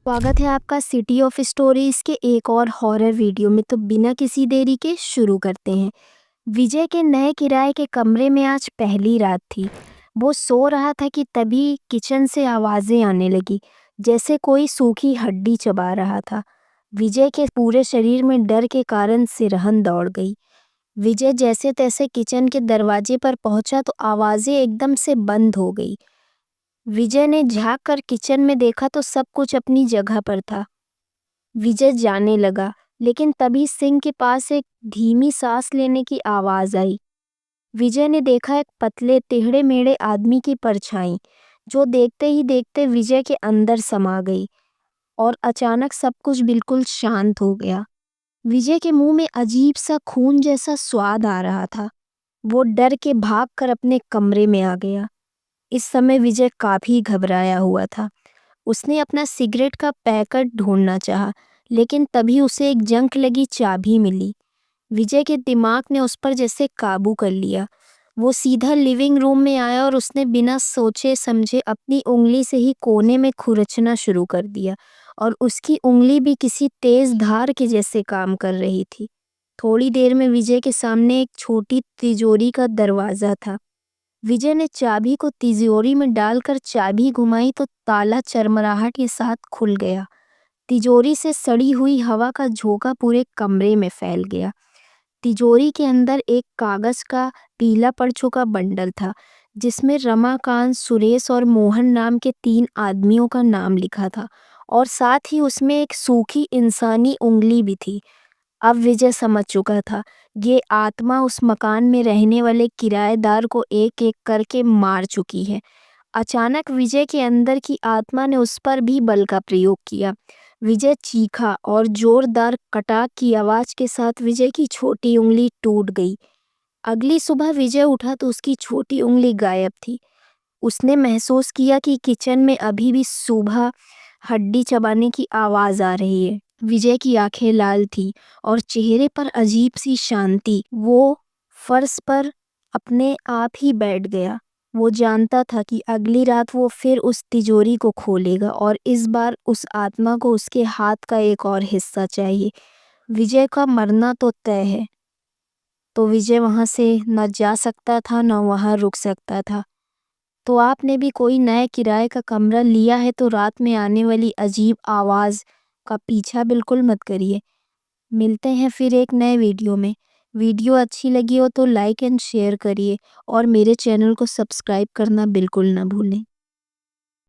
स्वागत है आपका सिटी ऑफ स्टोरीज के एक और हॉरर वीडियो में। तो बिना किसी देरी के शुरू करते हैं। विजय के नए किराए के कमरे में आज पहली रात थी। वो सो रहा था कि तभी किचन से आवाज़ें आने लगी, जैसे कोई सूखी हड्डी चबा रहा था। विजय के पूरे शरीर में डर के कारण सिरहन दौड़ गई। विजय जैसे तैसे किचन के दरवाजे पर पहुंचा तो आवाज़ें एकदम से बंद हो गई। विजय ने झांक कर किचन में देखा तो सब कुछ अपनी जगह पर था। विजय जाने लगा, लेकिन तभी सिंक के पास एक धीमी सांस लेने की आवाज आई। विजय ने देखा एक पतले टेढ़े मेढ़े आदमी की परछाई, जो देखते ही देखते विजय के अंदर समा गई और अचानक सब कुछ बिल्कुल शांत हो गया। विजय के मुंह में अजीब सा खून जैसा स्वाद आ रहा था। वो डर के भागकर अपने कमरे में आ गया। इस समय विजय काफी घबराया हुआ था। उसने अपना सिगरेट का पैकेट ढूंढना चाहा, लेकिन तभी उसे एक जंग लगी चाबी मिली। विजय के दिमाग ने उस पर जैसे काबू कर लिया। वो सीधा लिविंग रूम में आया और उसने बिना सोचे समझे अपनी उंगली से ही कोने में खुरचना शुरू कर दिया, और उसकी उंगली भी किसी तेज धार के जैसे काम कर रही थी। थोड़ी देर में विजय के सामने एक छोटी तिजोरी का दरवाजा था। विजय ने चाबी को तिजोरी में डालकर चाबी घुमाई तो ताला चरमराहट के साथ खुल गया। तिजोरी से सड़ी हुई हवा का झोंका पूरे कमरे में फैल गया। तिजोरी के अंदर एक कागज का पीला पड़ चुका बंडल था, जिसमें रमाकांत, सुरेश और मोहन नाम के 3 आदमियों का नाम लिखा था, और साथ ही उसमें एक सूखी इंसानी उंगली भी थी। अब विजय समझ चुका था, ये आत्मा उस मकान में रहने वाले किराएदार को एक एक करके मार चुकी है। अचानक विजय के अंदर की आत्मा ने उस पर भी बल का प्रयोग किया। विजय चीखा और जोरदार कटाक की आवाज के साथ विजय की छोटी उंगली टूट गई। अगली सुबह विजय उठा तो उसकी छोटी उंगली गायब थी। उसने महसूस किया कि किचन में अभी भी सुबह हड्डी चबाने की आवाज आ रही है। विजय की आंखें लाल थी और चेहरे पर अजीब सी शांति। वो फर्श पर अपने आप ही बैठ गया। वो जानता था कि अगली रात वो फिर उस तिजोरी को खोलेगा, और इस बार उस आत्मा को उसके हाथ का एक और हिस्सा चाहिए। विजय का मरना तो तय है, तो विजय वहां से न जा सकता था न वहां रुक सकता था। तो आपने भी कोई नए किराए का कमरा लिया है तो रात में आने वाली अजीब आवाज़ का पीछा बिल्कुल मत करिए। मिलते हैं फिर एक नए वीडियो में। वीडियो अच्छी लगी हो तो लाइक एंड शेयर करिए, और मेरे चैनल को सब्सक्राइब करना बिल्कुल ना भूलें।